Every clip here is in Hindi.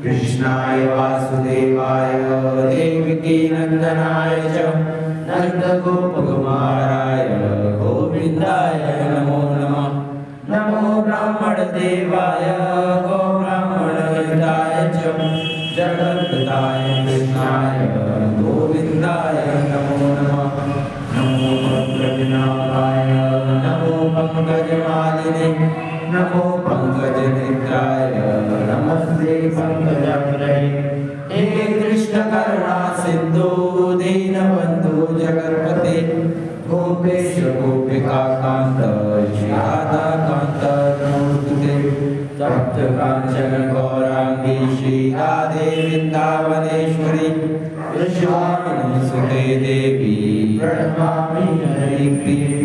Krishna कृष्णाय वासुदेवाय देवकी नंदनाय च नंदगोपकुमाराय गोविंदाय नमो नमः। नमो ब्राह्मण देवाय गो ब्राह्मण हिताय च जगद्गताय कृष्णाय गोविंदाय नमो नमः। नमो भद्रविनाशाय नमो पंकजमालिने नमो पंकजनेत्राय नमस्ते पंकजाग्रहे। हे कृष्ण करुणा सिंधु दीनबंधु जगत्पते गोपेश गोपिका कांत श्री राधा कांत नमोस्तुते। तप्त कांचन गौरांगी श्री राधे वृंदावनेश्वरी विश्वामिनी सुते देवी प्रणमामि हरिप्रिये।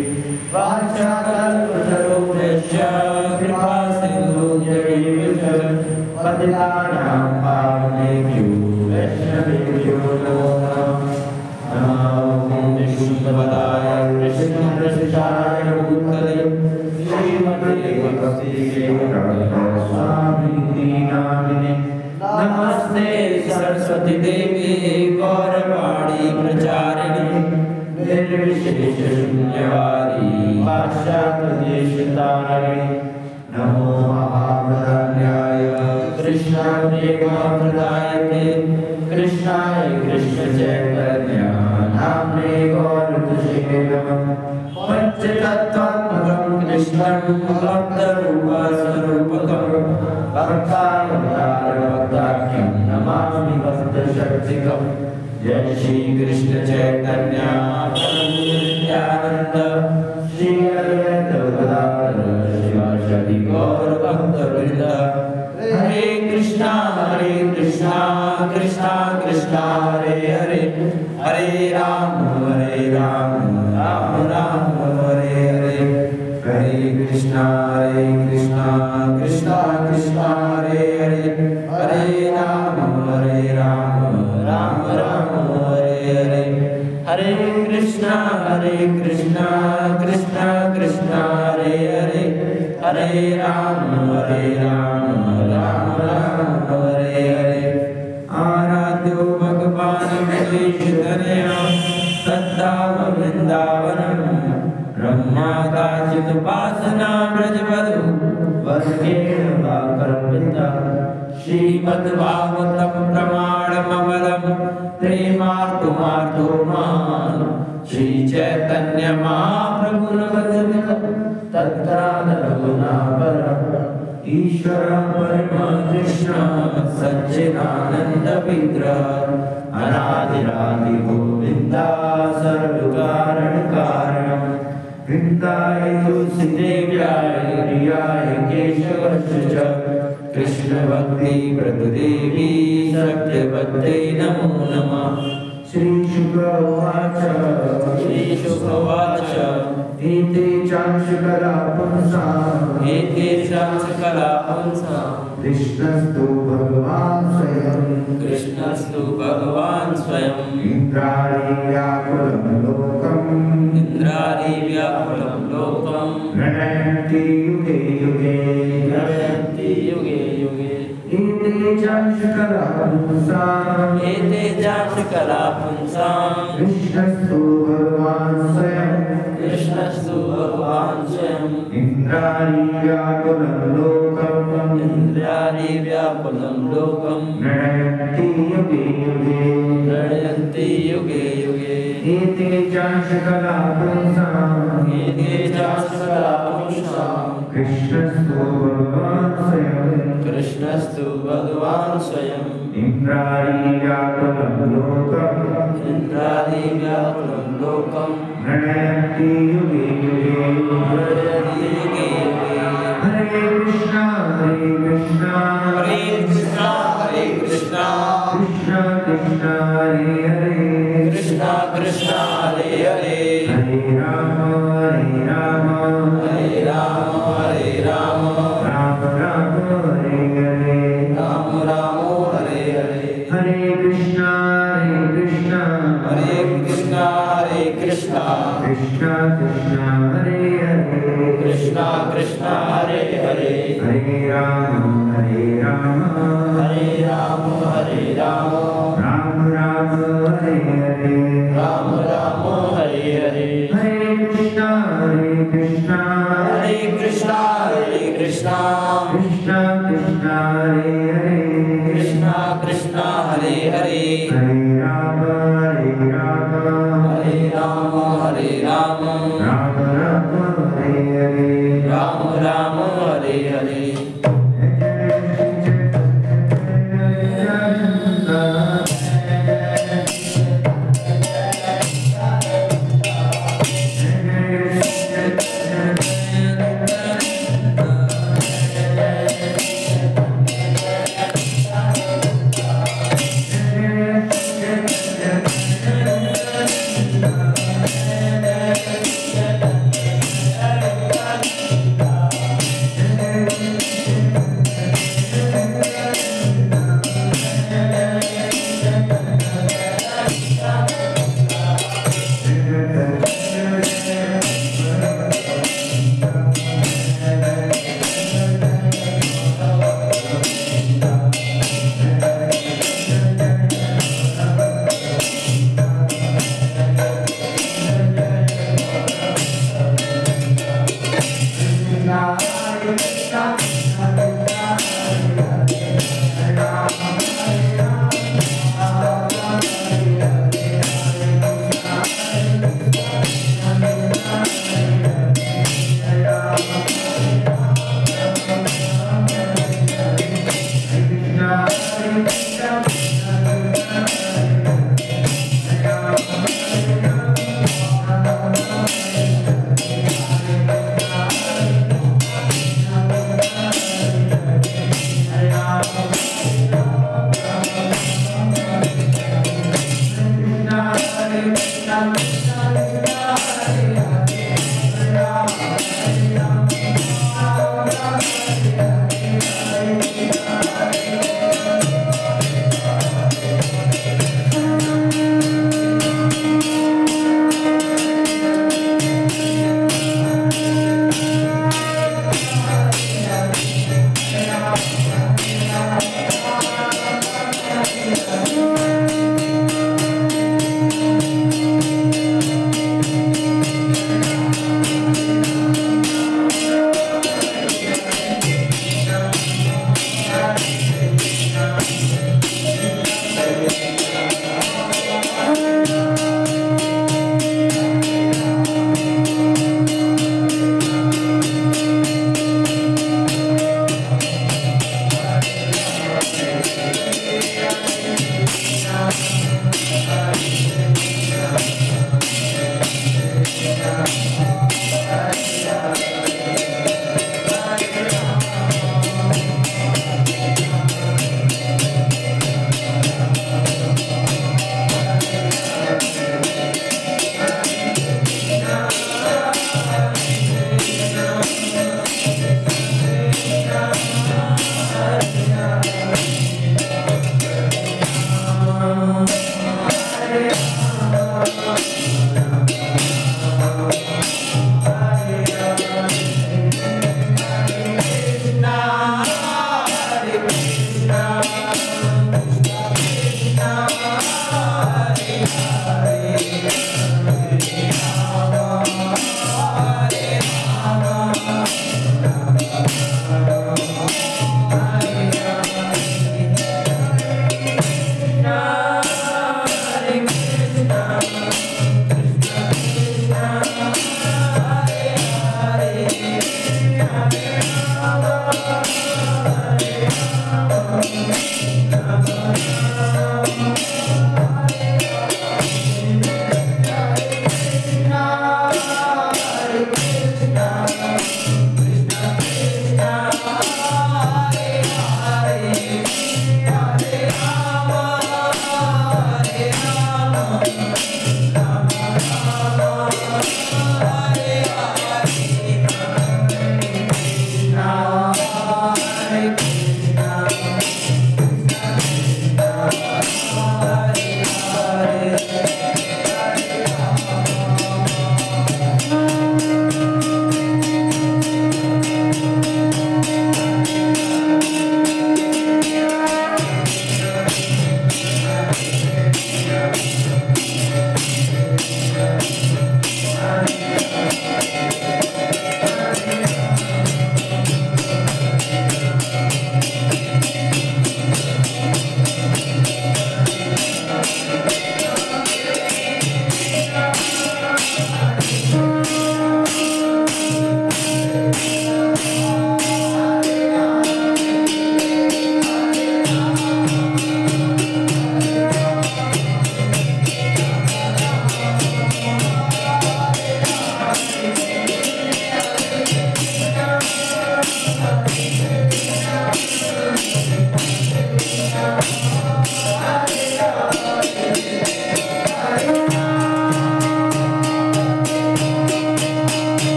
वाञ्छाकल्पतरुभ्यश्च कृपा सिन्धुभ्यैव च पतितानां पावनेभ्यो वैष्णवेभ्यो नमो नमः। नमो विष्णुपदाय कृष्णप्रतिष्ठाय भूतले श्रीमते भक्तिवेदान्त नामिने नमस्ते सरस्वती देवी गौरवाणी प्रचारिणे निर्विशेष शून्यवादी पाश्चात्यदेशतारिणे। नमो महावदान्याय कृष्णाय कृष्णाय कृष्ण चैतन्य नाम्ने गौरवधुषे नमः। पंचतत्त्वात्मकं कृष्णं भक्तरूपस्वरूपकं भक्तावतारभक्ताख्यं नमामि भक्तशक्तिकम्। जय श्री कृष्ण चैतन्य प्रभु नित्यानंद श्री अद्वैत गदाधर शिवासादि गौर भक्तवृंद। हरे कृष्णा कृष्णा कृष्णा हरे हरे हरे राम राम राम हरे हरे। हरे कृष्णा कृष्णा कृष्णा हरे हरे हरे राम राम राम हरे हरे। हरे कृष्णा कृष्णा कृष्णा हरे हरे हरे राम राम हरे हरे। आराध्यो भगवान् विशेषतनया तद्धाम वृंदावनम् ब्रह्मा काचिदुपासना ब्रजवधू वर्गेण वा कल्पिता। श्रीमद्भागवतं प्रमाणमबलं प्रेमार्तुमार्तो मान् श्री चैतन्य महाप्रभु तत्रादरगुणापरम् ईश्वर परमकृष्ण सच्चिदानंद विग्रह अनादिरादि गोविंदा सर्वकारण कारणम्। वृंदाय तुलसीदेव्याय प्रियाय केशवस्य च कृष्ण भक्ति प्रभुदेवी सत्यवत्यै नमो नमः। श्री शुक उवाच एते चांशकला पुंसाम् कृष्णस्तु भगवान् स्वयं इंद्रादिव्याकुलं लोकम् नयन्ति युगे युगे। एते चांशकला पुंसाम् कृष्णस्तु भगवान् स्वयं इंद्रादिव्याकुलं लोकम् नयन्ति युगे युगे। एते चांशकला पुंसाम् कृष्णस्तु भगवान् स्वयं इंद्रादिव्याकुलं लोकम् नयन्ति युगे युगे। हरे कृष्णा कृष्णा कृष्णा हरे हरे कृष्णा हरे हरे हरे राम राम हरे हरे राम हरे हरे। हरे कृष्णा हरे कृष्णा कृष्णा हरे हरे कृष्णा हरे हरे हरे राम कृष्णा हरे हरे हरे राम हरे राम हरे राम राम राम हरे हरे राम राम हरे हरे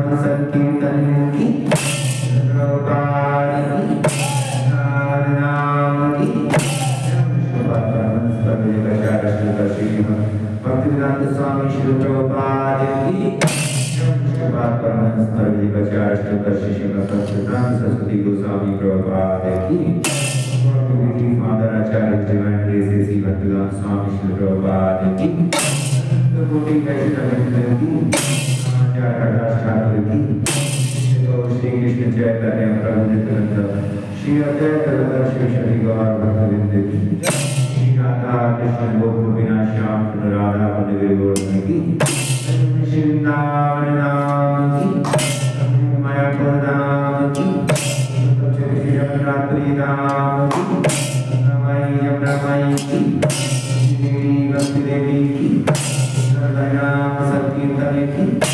नाम संकीर्तन की प्रभुपाद की नाम की भक्तिवेदांत स्वामी श्री प्रभुपाद की सरस्वती गोस्वामी प्रभुपाद की माता आचार्य डिवाइन ग्रेसेस भक्तिवेदांत स्वामी श्री प्रभुपाद की कोटि वैष्णव की आचार्य ठाकुर की श्री कृष्ण चैतन्य प्रभु नित्यानंद श्री अद्वैत श्री शनि गौर भक्तवृंद की श्री राधा कृष्ण गोपिका श्याम राधा वल्लभ की श्री वृंदावन नाम की मायापुर नाम की श्री रात्रि नाम की यमुनामाई की श्री भक्ति देवी की नाम संकीर्तन की